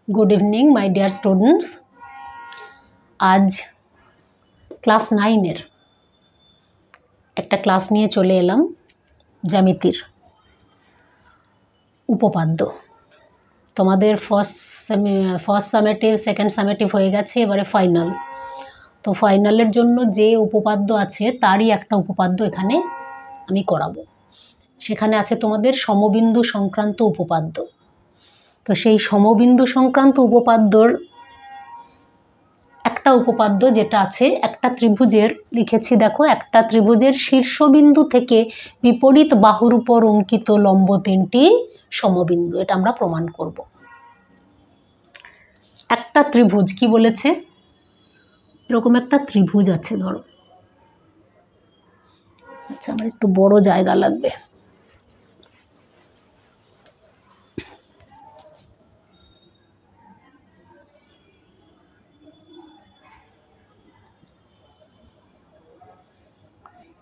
Good evening my dear students. आज class 9 एक class निये चले एलाम ज्यामितिर उपपाद्य। तोमादेर फर्स्ट सामेटिव सेकेंड सामेटिव हो गेछे, एबारे फाइनल। तो फाइनलेर जोन्नो जे उपपाद्य आछे तारई एकटा उपपाद्य एखाने आमी कराबो। सेखाने आछे तोमादेर समबिंदु संक्रांत उपपाद्य। तो सेई समबिंदु संक्रांत उपपाद्यर একটা উপপাদ্য যেটা আছে একটা ত্রিভুজের লিখেছি দেখো, একটা ত্রিভুজের শীর্ষবিন্দু থেকে বিপরীত বাহুর উপর অঙ্কিত লম্ব তিনটি সমবিন্দু, এটা আমরা প্রমাণ করব। একটা ত্রিভুজ কি বলেছে, এরকম একটা ত্রিভুজ আছে ধরো, আচ্ছা আমার একটু বড় জায়গা লাগবে।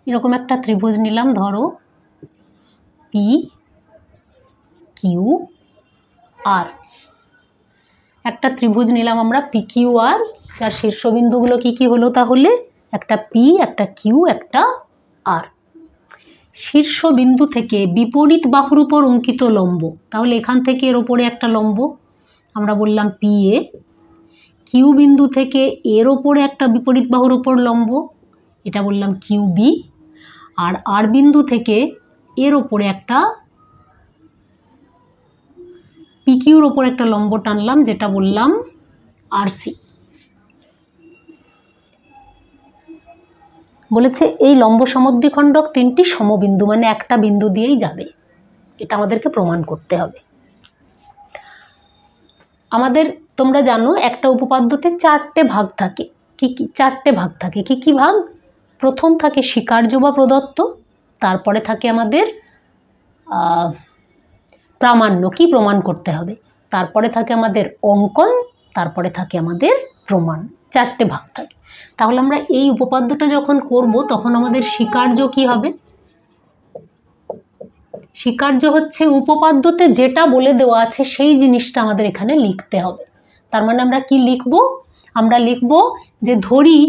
এরকম একটা ত্রিভুজ নিলাম ধরো পি কিউ আর। একটা ত্রিভুজ নিলাম আমরা পি কিউ আর, যার শীর্ষবিন্দুগুলো কি কি হলো তাহলে একটা পি, একটা কিউ, একটা আর। শীর্ষবিন্দু থেকে বিপরীত বাহুর উপর অঙ্কিত লম্ব, তাহলে এখান থেকে এর ওপরে একটা লম্ব আমরা বললাম পি এ। কিউ বিন্দু থেকে এর ওপরে একটা বিপরীত বাহুর উপর লম্ব, এটা বললাম কিউ বি। আর আর বিন্দু থেকে এর ওপরে একটা পি কিউর ওপর একটা লম্ব টানলাম, যেটা বললাম আর সি। বলেছে এই লম্ব সমদ্বিখণ্ডক তিনটি সমবিন্দু, মানে একটা বিন্দু দিয়েই যাবে, এটা আমাদেরকে প্রমাণ করতে হবে। আমাদের তোমরা জানো একটা উপপাদ্যতে চারটে ভাগ থাকে। কি কি চারটে ভাগ থাকে? কি কি ভাগ? প্রথম থাকে স্বীকার্য বা প্রদত্ত, তারপরে থাকে আমাদের প্রামাণ্য, কি প্রমাণ করতে হবে, তারপরে থাকে আমাদের অঙ্কন, তারপরে থাকে আমাদের প্রমাণ। চারটে ভাগ থাকে। তাহলে আমরা এই উপপাদ্যটা যখন করব তখন আমাদের স্বীকার্য কি হবে? স্বীকার্য হচ্ছে উপপাদ্যতে যেটা বলে দেওয়া আছে সেই জিনিসটা আমাদের এখানে লিখতে হবে। তার মানে আমরা কি লিখব? আমরা লিখব যে ধরি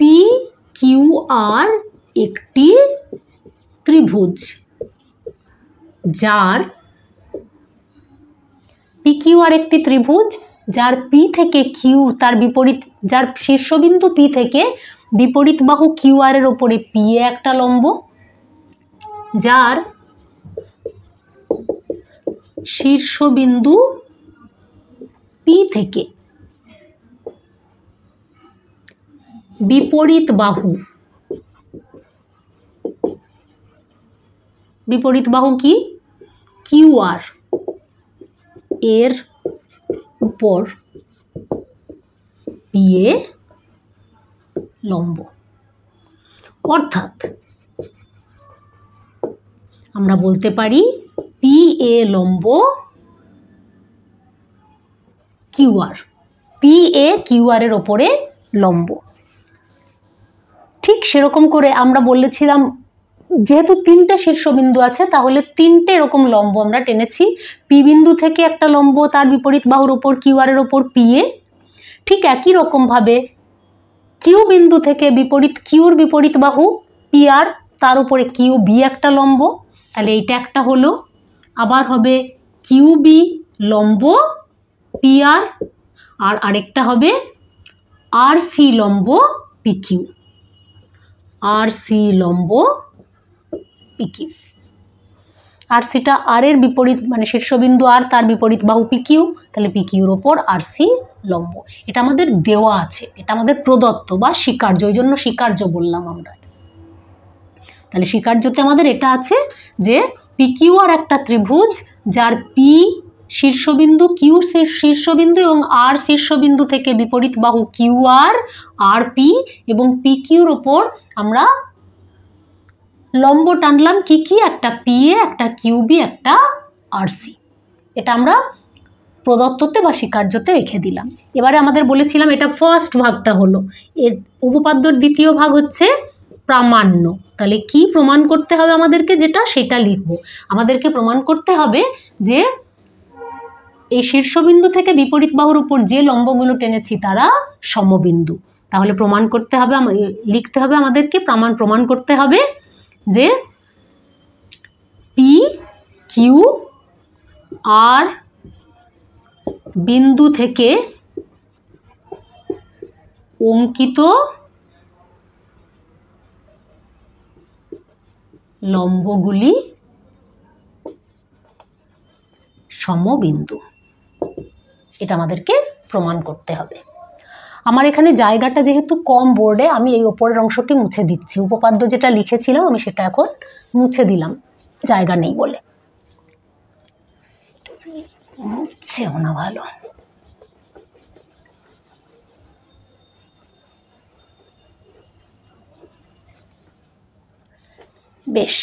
পি কিউ আর একটি ত্রিভুজ, যার পি কিউ আর একটি ত্রিভুজ যার পি থেকে কিউ তার বিপরীত, যার শীর্ষবিন্দু পি থেকে বিপরীত বাহু কিউ আর এর ওপরে পি এ একটা লম্ব, যার শীর্ষবিন্দু পি থেকে বিপরীত বাহু কি কিউ আর এর উপর পি এ লম্ব। অর্থাৎ আমরা বলতে পারি পি এ লম্ব Q R, P A Q R এর ওপরে লম্ব। ঠিক সেরকম করে আমরা বলেছিলাম যেহেতু তিনটে শীর্ষবিন্দু আছে তাহলে তিনটে এরকম লম্ব আমরা টেনেছি। পি বিন্দু থেকে একটা লম্ব তার বিপরীত বাহুর ওপর কিউ আর এর ওপর পি এ। ঠিক একই রকমভাবে কিউ বিন্দু থেকে কিউর বিপরীত বাহু পি আর, তার উপরে কিউ বি একটা লম্ব, তাহলে এইটা একটা হলো। আবার হবে কিউ বি লম্ব পি আর, আর আরেকটা হবে আর সি লম্ব পি কিউ, আর সি লম্ব পি কিউ। আর সিটা আর এর বিপরীত, মানে শীর্ষবিন্দু আর তার বিপরীত বাহু পি কিউ, তাহলে পি কিউর ওপর আর সি লম্ব। এটা আমাদের দেওয়া আছে, এটা আমাদের প্রদত্ত বা স্বীকার্য, ওই জন্য স্বীকার্য বললাম আমরা। তাহলে স্বীকার্যতে আমাদের এটা আছে যে পি কিউ আর একটা ত্রিভুজ যার পি শীর্ষবিন্দু, কিউ শীর্ষবিন্দু এবং আর শীর্ষবিন্দু থেকে বিপরীত বাহু কিউ আর পি এবং পি কিউর ওপর আমরা লম্ব টানলাম কি কি, একটা পি এ, একটা কিউ বি, একটা আর সি। এটা আমরা প্রদত্ততে বা স্বীকার্যতে রেখে দিলাম। এবারে আমাদের বলেছিলাম এটা ফার্স্ট ভাগটা হলো। এর উপপাদ্যর দ্বিতীয় ভাগ হচ্ছে প্রামাণ্য। তাহলে কি প্রমাণ করতে হবে আমাদেরকে, যেটা সেটা লিখব। আমাদেরকে প্রমাণ করতে হবে যে এই শীর্ষবিন্দু থেকে বিপরীত বাহুর উপর যে লম্বগুলো টেনেছি তারা সমবিন্দু। তাহলে প্রমাণ করতে হবে, লিখতে হবে আমাদেরকে, প্রমাণ করতে হবে যে পি কিউ আর বিন্দু থেকে অঙ্কিত লম্বগুলি সমবিন্দু। এটা আমাদেরকে প্রমাণ করতে হবে। আমার এখানে জায়গাটা যেহেতু কম বোর্ডে, আমি এই ওপরের অংশটি মুছে দিচ্ছি। উপপাদ্য যেটা লিখেছিলাম আমি সেটা এখন মুছে দিলাম, জায়গা নেই বলে। মুছেও না ভালো। বেশ,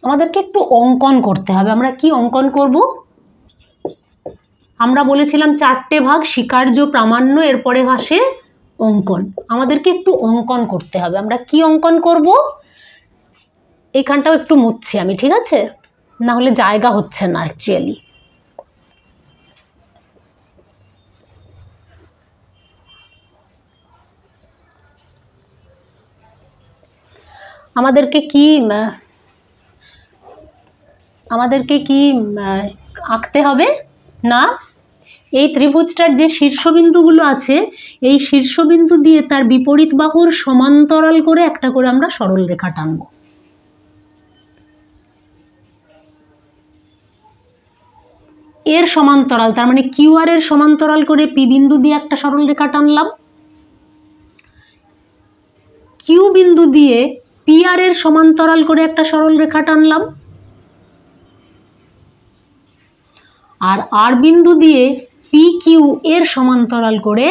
আমাদেরকে একটু অঙ্কন করতে হবে। আমরা কি অঙ্কন করব? আমরা বলেছিলাম 4টে ভাগ, স্বীকার্য, প্রামাণ্য, এরপরে আসে অঙ্কন। আমাদেরকে একটু অঙ্কন করতে হবে। আমরা কি অঙ্কন করব? এইখানটাও একটু মুছছি আমি, ঠিক আছে? না হলে জায়গা হচ্ছে না অ্যাকচুয়ালি। আমাদেরকে কি আঁকতে হবে না, এই ত্রিভুজটার যে শীর্ষবিন্দুগুলো আছে এই শীর্ষবিন্দু দিয়ে তার বিপরীত বাহুর সমান্তরাল করে একটা করে আমরা সরল রেখা টানব। এর সমান্তরাল, তার মানে কিউআর এর সমান্তরাল করে পি বিন্দু দিয়ে একটা সরল রেখা টানলাম। কিউ বিন্দু দিয়ে পি আর এর সমান্তরাল করে একটা সরল রেখা টানলাম। আর আর বিন্দু দিয়ে পি কিউ এর সমান্তরাল করে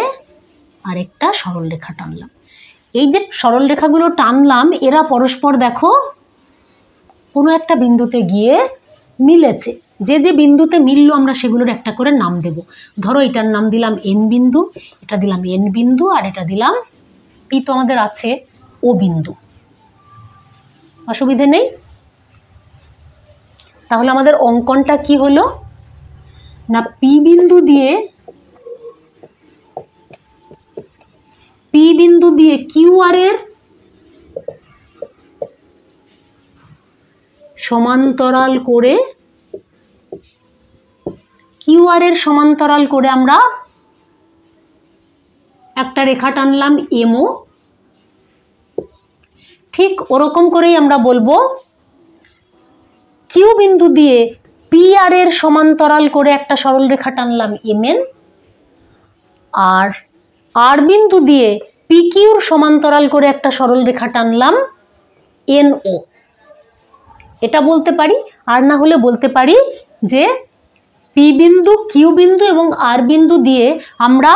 আরেকটা সরল রেখা টানলাম। এই যে সরল রেখাগুলো টানলাম এরা পরস্পর দেখো কোনো একটা বিন্দুতে গিয়ে মিলেছে। যে যে বিন্দুতে মিললো আমরা সেগুলোর একটা করে নাম দেব। ধরো এটার নাম দিলাম এন বিন্দু, এটা দিলাম এন বিন্দু, আর এটা দিলাম পি তো আমাদের আছে ও বিন্দু। অসুবিধে নেই। তাহলে আমাদের অঙ্কনটা কি হলো না, পি বিন্দু দিয়ে কিউআর এর সমান্তরাল করে আমরা একটা রেখা টানলাম এমও। ঠিক ওরকম করেই আমরা বলবো কিউ বিন্দু দিয়ে পি আর এর সমান্তরাল করে একটা সরল রেখা টানলাম এমএন, আর আর বিন্দু দিয়ে পি কিউর সমান্তরাল করে একটা সরল রেখা টানলাম এনও। এটা বলতে পারি। আর না হলে বলতে পারি যে পি বিন্দু, কিউ বিন্দু এবং আর বিন্দু দিয়ে আমরা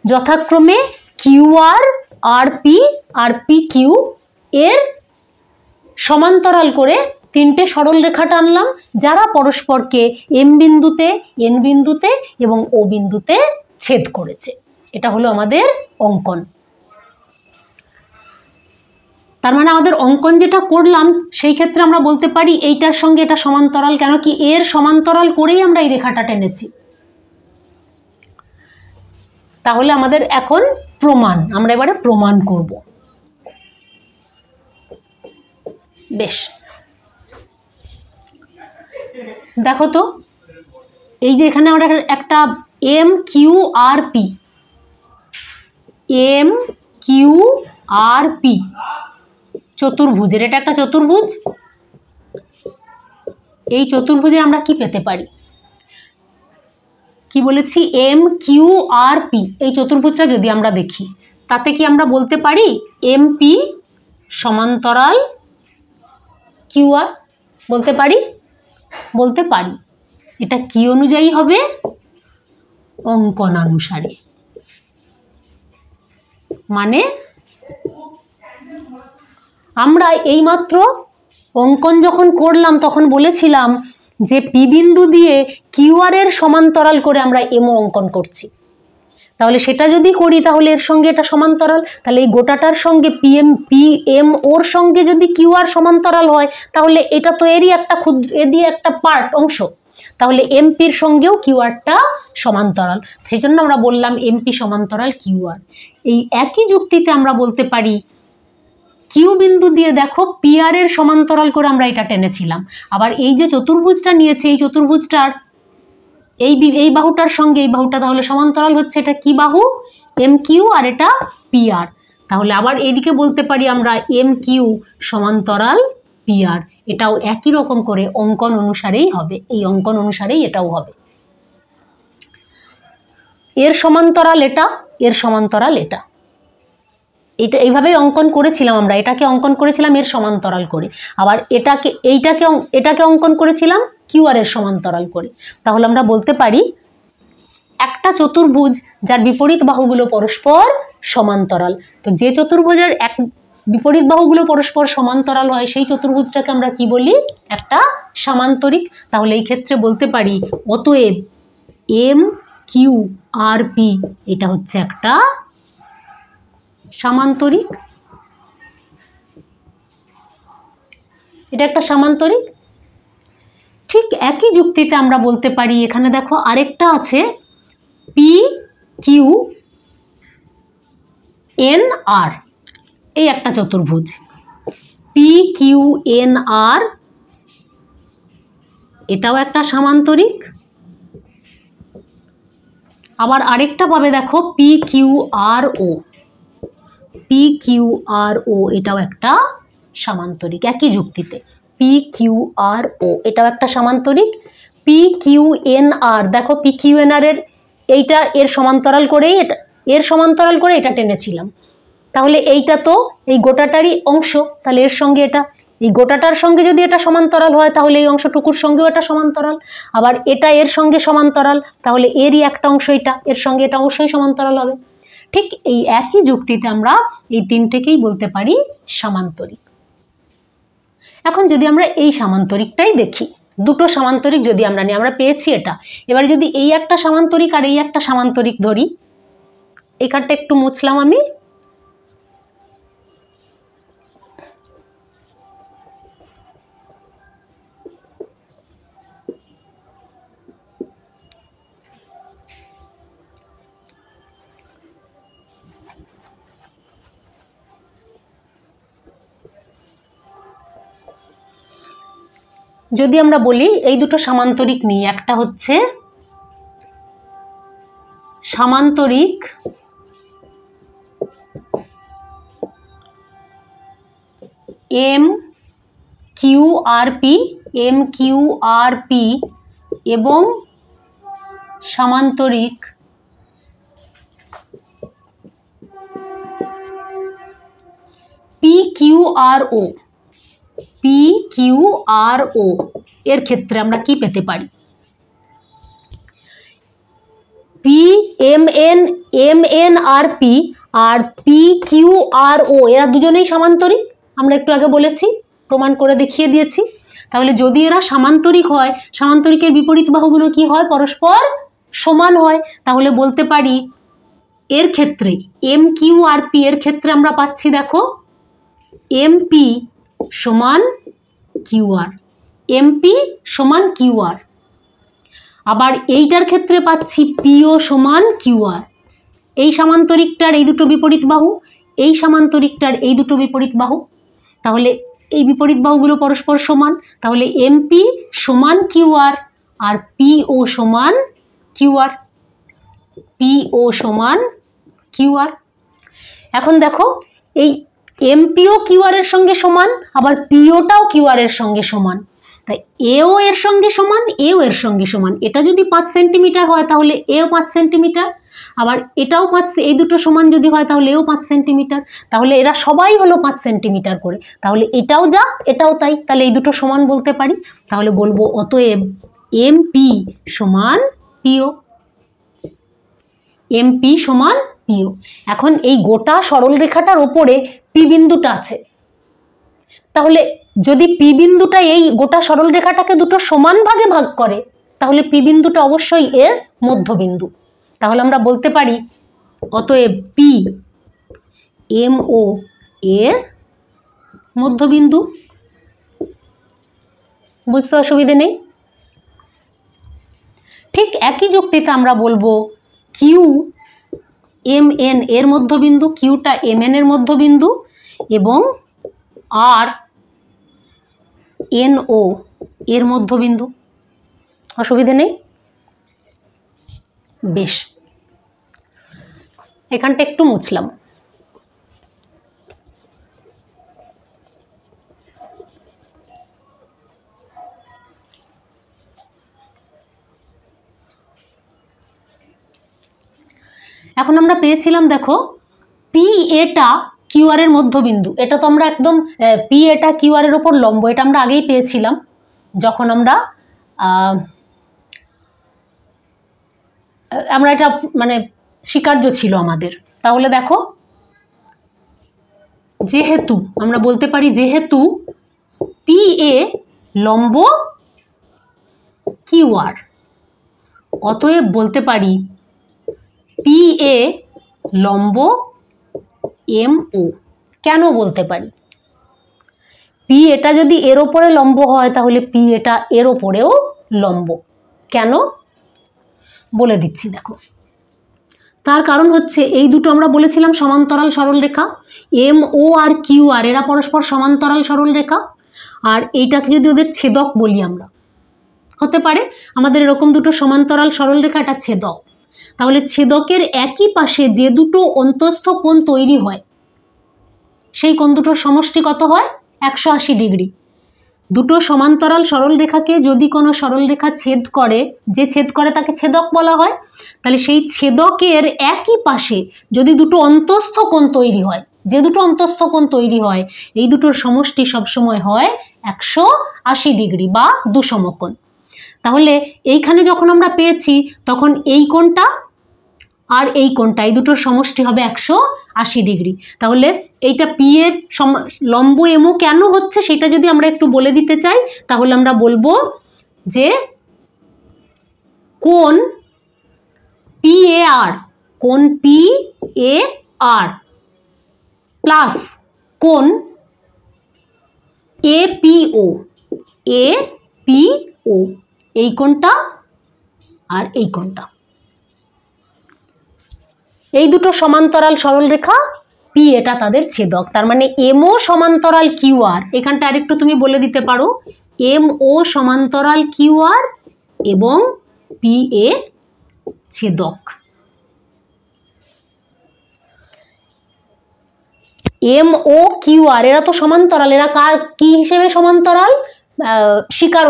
যথাক্রমে কিউআর, আর পি কিউ এর সমান্তরাল করে 3টে সরল রেখা টানলাম, যারা পরস্পরকে এম বিন্দুতে, এন বিন্দুতে এবং ও বিন্দুতে ছেদ করেছে। এটা হলো আমাদের অঙ্কন। তার মানে আমাদের অঙ্কন যেটা করলাম সেই ক্ষেত্রে আমরা বলতে পারি এইটার সঙ্গে এটা সমান্তরাল, কেন কি এর সমান্তরাল করেই আমরা এই রেখাটা টেনেছি। তাহলে আমাদের এখন প্রমাণ, আমরা এবারে প্রমাণ করব। বেশ, দেখো তো এই যে এখানে আমরা একটা এম কিউ আর পি চতুর্ভুজের, এটা একটা চতুর্ভুজ। এই চতুর্ভুজে আমরা কি পেতে পারি, কি বলেছি, এম কিউ আর পি। এই চতুর্ভুজটা যদি আমরা দেখি তাতে কি আমরা বলতে পারি এম পি সমান্তরাল কিউ আর? বলতে পারি? বলতে পারি। এটা কি অনুযায়ী হবে? অঙ্কনানুসারে। মানে আমরা এইমাত্র অঙ্কন যখন করলাম তখন বলেছিলাম যে পি বিন্দু দিয়ে কিউআর এর সমান্তরাল করে আমরা এমও অঙ্কন করছি। তাহলে সেটা যদি করি তাহলে এর সঙ্গে এটা সমান্তরাল, তাহলে এই গোটাটার সঙ্গে পিএম ওর সঙ্গে যদি কিউআর সমান্তরাল হয় তাহলে এটা তো এরই একটা পার্ট অংশ, তাহলে এমপির সঙ্গেও কিউআরটা সমান্তরাল, সেই জন্য আমরা বললাম এমপি সমান্তরাল কিউআর। এই একই যুক্তিতে আমরা বলতে পারি কিউ বিন্দু দিয়ে দেখো পিআর এর সমান্তরাল করে আমরা এটা টেনেছিলাম, আবার এই যে চতুর্ভুজটা নিয়েছে এই চতুর্ভুজটার এই বাহুটার সঙ্গে এই বাহুটা তাহলে সমান্তরাল হচ্ছে, এটা কি বাহু? এম কিউ, আর এটা পিআর, তাহলে আবার এইদিকে বলতে পারি আমরা এম কিউ সমান্তরাল পিআর, এটাও একই রকম করে অঙ্কন অনুসারেই হবে, এই অঙ্কন অনুসারেই এটাও হবে। এর সমান্তরাল এটা, এর সমান্তরাল এটা, এটা এইভাবেই অঙ্কন করেছিলাম আমরা, এটাকে অঙ্কন করেছিলাম এর সমান্তরাল করে, আবার এটাকে অঙ্কন করেছিলাম কিউআর এর সমান্তরাল করে। তাহলে আমরা বলতে পারি একটা চতুর্ভুজ যার বিপরীত বাহুগুলো পরস্পর সমান্তরাল, তো যে চতুর্ভুজের বিপরীত বাহুগুলো পরস্পর সমান্তরাল হয় সেই চতুর্ভুজটাকে আমরা কি বলি? একটা সামান্তরিক। তাহলে এই ক্ষেত্রে বলতে পারি অতএব এম কিউ আর পি এটা হচ্ছে একটা সামান্তরিক, এটা একটা সামান্তরিক। ঠিক একই যুক্তিতে আমরা বলতে পারি এখানে দেখো আরেকটা আছে পি কিউ এন আর, এই একটা চতুর্ভুজ পি কিউ এন আর, এটাও একটা সামান্তরিক। আবার আরেকটা পাবে দেখো পি কিউ আর ও, পি কিউ আর ও এটাও একটা সামান্তরিক, একই যুক্তিতে পি কিউ আর ও এটাও একটা সামান্তরিক। পি কিউ এন আর দেখো পি কিউ এন আর এইটা এর সমান্তরাল করেই এর সমান্তরাল করে এটা টেনেছিলাম, তাহলে এইটা তো এই গোটাটারই অংশ, তাহলে এর সঙ্গে এটা এই গোটাটার সঙ্গে যদি এটা সমান্তরাল হয় তাহলে এই অংশটুকুর সঙ্গেও এটা সমান্তরাল, আবার এটা এর সঙ্গে সমান্তরাল তাহলে এরই একটা অংশ এটা, এর সঙ্গে এটা অবশ্যই সমান্তরাল হবে। ঠিক এই একই যুক্তিতে আমরা এই তিনটেকেই বলতে পারি সামান্তরিক। এখন যদি আমরা এই সামান্তরিকটাই দেখি, দুটো সামান্তরিক যদি আমরা নিই, আমরা পেয়েছি এটা, এবার যদি এই একটা সামান্তরিক আর এই একটা সামান্তরিক ধরি, এই কার্ডটা একটু মুছলাম আমি, যদি আমরা বলি এই দুটো সামান্তরিক নিই, একটা হচ্ছে সামান্তরিক M Q R P, M Q R P এবং সামান্তরিক পি কিউ আর ও, পি কিউ আর ও এর ক্ষেত্রে আমরা কি পেতে পারি? পি এম এন আর P R P Q R ও এরা দুজনেই সামান্তরিক, আমরা একটু আগে বলেছি, প্রমাণ করে দেখিয়ে দিয়েছি। তাহলে যদি এরা সামান্তরিক হয়, সামান্তরিকের বিপরীত বাহুগুলো কি হয়? পরস্পর সমান হয়। তাহলে বলতে পারি এর ক্ষেত্রে এম কিউ আর পি এর ক্ষেত্রে আমরা পাচ্ছি দেখো এমপি সমান কিউআর, এমপি সমান কিউআর। আবার এইটার ক্ষেত্রে পাচ্ছি পিও সমান কিউআর। এই সামান্তরিকটার এই দুটো বিপরীত বাহু, এই সামান্তরিকটার এই দুটো বিপরীত বাহু, তাহলে এই বিপরীত বাহুগুলো পরস্পর সমান, তাহলে এমপি সমান কিউআর আর পিও সমান কিউআর, পিও সমান কিউআর। এখন দেখো এই এমপিও কিউআর এর সঙ্গে সমান, আবার পিওটাও কিউআর এর সঙ্গে সমান, তাই এও এর সঙ্গে সমান, এও এর সঙ্গে সমান। এটা যদি 5 সেন্টিমিটার হয় তাহলে এও 5 সেন্টিমিটার, আবার এটাও 5, এই দুটো সমান যদি হয় তাহলে এও 5 সেন্টিমিটার, তাহলে এরা সবাই হলো 5 সেন্টিমিটার করে, তাহলে এটাও যা এটাও তাই, তাহলে এই দুটো সমান বলতে পারি। তাহলে বলবো অতএব এমপি সমান পিও, এমপি সমান পিও। এখন এই গোটা সরল রেখাটার ওপরে পি বিন্দুটা আছে, তাহলে যদি পি বিন্দুটা এই গোটা সরল রেখাটাকে দুটো সমান ভাগে ভাগ করে তাহলে পি বিন্দুটা অবশ্যই এর মধ্যবিন্দু। তাহলে আমরা বলতে পারি অতএব পি এম ও এর মধ্যবিন্দু। বুঝতে অসুবিধে নেই। ঠিক একই যুক্তিতে আমরা বলবো কিউ এম এন এর মধ্যবিন্দু, কিউটা এম এন এর মধ্যবিন্দু, এবং আর এন ও এর মধ্যবিন্দু। অসুবিধে নেই। বেশ, এখানটা একটু মুছলাম। এখন আমরা পেয়েছিলাম, দেখো, পি এটা কিউআর এর মধ্যবিন্দু। এটা তো আমরা একদম পি এটা কিউআর এর ওপর লম্ব, এটা আমরা আগেই পেয়েছিলাম যখন আমরা এটা মানে স্বীকার্য ছিল আমাদের। তাহলে দেখো, যেহেতু আমরা বলতে পারি যেহেতু পি এ লম্ব কিউআর, অতএব বলতে পারি পি এ লম্ব এম ও। কেন বলতে পারি? পি এটা যদি এর ওপরে লম্ব হয় তাহলে পি এটা এর ওপরেও লম্ব। কেন বলে দিচ্ছি, দেখো। তার কারণ হচ্ছে এই দুটো আমরা বলেছিলাম সমান্তরাল সরলরেখা, এম ও আর কিউ আর এরা পরস্পর সমান্তরাল সরলরেখা। আর এইটাকে যদি ওদের ছেদক বলি আমরা, হতে পারে আমাদের এরকম দুটো সমান্তরাল সরলরেখা, এটা ছেদক। তাহলে ছেদকের একই পাশে যে দুটো অন্তস্থ কোণ তৈরি হয় সেই কোণ দুটোর সমষ্টি কত হয়? 180 ডিগ্রি। দুটো সমান্তরাল সরলরেখাকে যদি কোনো সরলরেখা ছেদ করে, যে ছেদ করে তাকে ছেদক বলা হয়। তাহলে সেই ছেদকের একই পাশে যদি দুটো অন্তস্থ কোণ তৈরি হয়, যে দুটো অন্তস্থ কোণ তৈরি হয়, এই দুটোর সমষ্টি সবসময় হয় 180 ডিগ্রি বা 2 সমকোণ। তাহলে এইখানে যখন আমরা পেয়েছি তখন এই কোণটা আর এই কোণটা, এই দুটোর সমষ্টি হবে 180 ডিগ্রি। তাহলে এইটা পি এর লম্ব এমও কেন হচ্ছে সেটা যদি আমরা একটু বলে দিতে চাই, তাহলে আমরা বলবো যে কোণ পি এ আর, কোণ পি এ আর প্লাস কোণ A P O, A P ও, এই কোণটা আর এই কোণটা, এই দুটো সমান্তরাল সরলরেখা পি এটা তাদের ছেদক। তার মানে এমও সমান্তরাল কিউআর, এখানটা আরেকটু তুমি বলে দিতে পারো এম ও সমান্তরাল কিউআর এবং পি এ ছেদক। এম ও কিউআর এরা তো সমান্তরাল, এরা কার কি হিসেবে সমান্তরাল? স্বীকার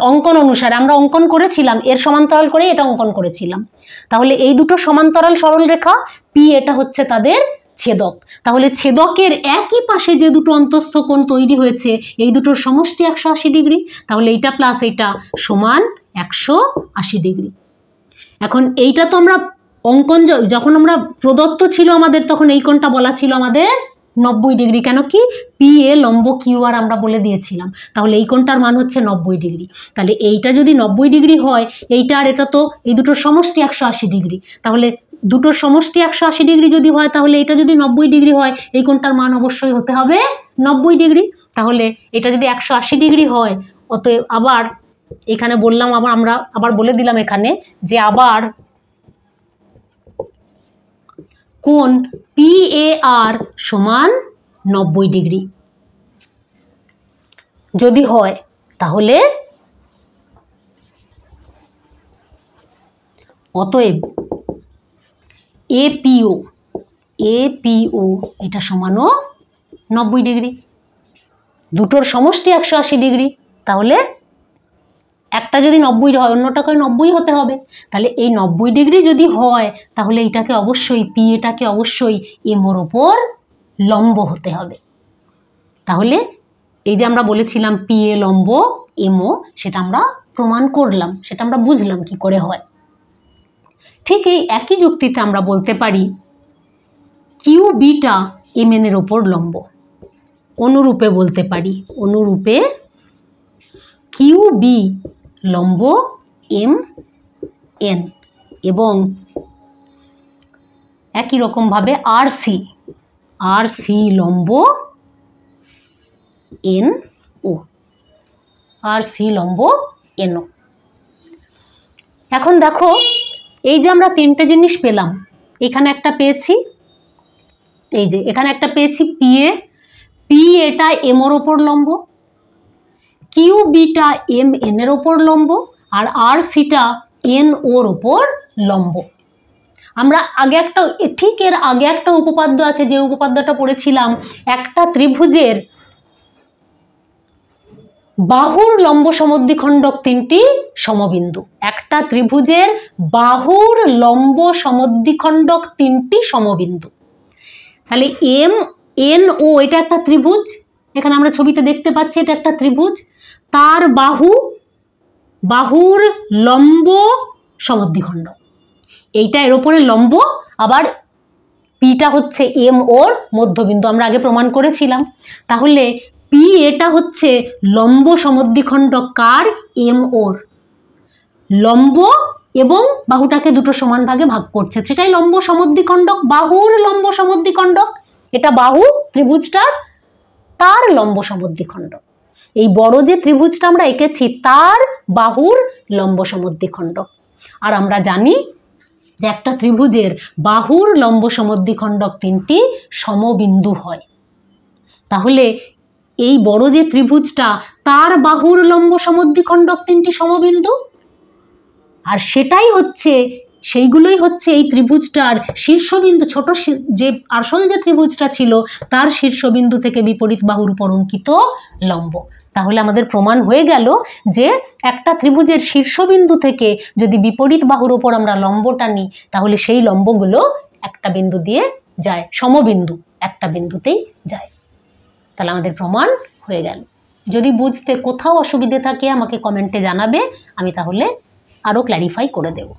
অঙ্কন অনুসারে আমরা অঙ্কন করেছিলাম, এর সমান্তরাল করে এটা অঙ্কন করেছিলাম। তাহলে এই দুটো সমান্তরাল সরলরেখা পি এটা হচ্ছে তাদের ছেদক। তাহলে ছেদকের একই পাশে যে দুটো অন্তস্থ কোণ তৈরি হয়েছে এই দুটোর সমষ্টি 180 ডিগ্রি। তাহলে এইটা প্লাস এইটা সমান 180 ডিগ্রি। এখন এইটা তো আমরা অঙ্কন যখন আমরা প্রদত্ত ছিল আমাদের, তখন এই কোণটা বলা ছিল আমাদের 90 ডিগ্রি। কেন কি? পি এ লম্ব কিউ আর আমরা বলে দিয়েছিলাম। তাহলে এই কোণটার মান হচ্ছে 90 ডিগ্রি। তাহলে এইটা যদি 90 ডিগ্রি হয়, এইটা আর এটা তো এই দুটোর সমষ্টি 180 ডিগ্রি। তাহলে দুটোর সমষ্টি 180 ডিগ্রি যদি হয়, তাহলে এটা যদি 90 ডিগ্রি হয়, এই কোণটার মান অবশ্যই হতে হবে 90 ডিগ্রি। তাহলে এটা যদি 180 ডিগ্রি হয়, অতএব আবার এখানে বললাম, আমরা আবার বলে দিলাম এখানে যে আবার কোণ পি এ আর সমান 90 ডিগ্রি যদি হয়, তাহলে অতএব এপিও এটা সমানও 90 ডিগ্রি। দুটোর সমষ্টি 180 ডিগ্রি। তাহলে একটা যদি 90 হয়, অন্যটাকে 90 হতে হবে। তাহলে এই 90 ডিগ্রি যদি হয়, তাহলে এটাকে অবশ্যই পি এটাকে অবশ্যই এমোর ওপর লম্ব হতে হবে। তাহলে এই যে আমরা বলেছিলাম পি এ লম্ব এমও, সেটা আমরা প্রমাণ করলাম, সেটা আমরা বুঝলাম কি করে হয়। ঠিক এই একই যুক্তিতে আমরা বলতে পারি কিউ বিটা এম এন এর ওপর লম্ব। অনুরূপে বলতে পারি, অনুরূপে কিউ বি লম্ব এম এন এবং একই রকমভাবে আর সি লম্ব এন ও, আর সি লম্ব এন ও। এখন দেখো এই যে আমরা তিনটে জিনিস পেলাম, এখানে একটা পেয়েছি, এই যে এখানে একটা পেয়েছি পি এটা এম ওর ওপর লম্ব, কিউ বিটা এম এন এর ওপর লম্ব, আর সিটা এন ওর ওপর লম্ব। আমরা এর আগে একটা উপপাদ্য আছে, যে উপপাদ্যটা পড়েছিলাম, একটা ত্রিভুজের বাহুর লম্ব সমদ্বিখণ্ডক তিনটি সমবিন্দু। একটা ত্রিভুজের বাহুর লম্ব সমদ্বিখণ্ডক তিনটি সমবিন্দু। তাহলে এম এন ও এটা একটা ত্রিভুজ, এখানে আমরা ছবিতে দেখতে পাচ্ছি এটা একটা ত্রিভুজ, তার বাহুর লম্ব সমদ্বিখণ্ডক, এইটা এর ওপরে লম্ব, আবার পিটা হচ্ছে এম ওর মধ্যবিন্দু, আমরা আগে প্রমাণ করেছিলাম। তাহলে পি এটা হচ্ছে লম্ব সমদ্বিখণ্ডক কার? এম ওর। লম্ব এবং বাহুটাকে দুটো সমান ভাগে ভাগ করছে, সেটাই লম্ব সমদ্বিখণ্ডক, বাহুর লম্ব সমদ্বিখণ্ডক। এটা বাহু ত্রিভুজটার, তার লম্ব সমদ্বিখণ্ডক। এই বড় যে ত্রিভুজটা আমরা এঁকেছি তার বাহুর লম্ব সমদ্বিখণ্ডক। আর আমরা জানি যে একটা ত্রিভুজের বাহুর লম্ব সমদ্বিখণ্ডক তিনটি সমবিন্দু হয়। তাহলে এই বড় যে ত্রিভুজটা তার বাহুর লম্ব সমদ্বিখণ্ডক তিনটি সমবিন্দু, আর সেইগুলোই হচ্ছে এই ত্রিভুজটার শীর্ষবিন্দু। ছোট যে আসল যে ত্রিভুজটা ছিল তার শীর্ষবিন্দু থেকে বিপরীত বাহুর উপর অঙ্কিত লম্ব। তাহলে আমাদের প্রমাণ হয়ে গেল যে একটা ত্রিভুজের শীর্ষবিন্দু থেকে যদি বিপরীত বাহুর উপর আমরা লম্বটা নিই, তাহলে সেই লম্বগুলো একটা বিন্দু দিয়ে যায়, সমবিন্দু একটা বিন্দুতেই যায়। তাহলে আমাদের প্রমাণ হয়ে গেল। যদি বুঝতে কোথাও অসুবিধে থাকে আমাকে কমেন্টে জানাবে, আমি তাহলে আরও ক্ল্যারিফাই করে দেব।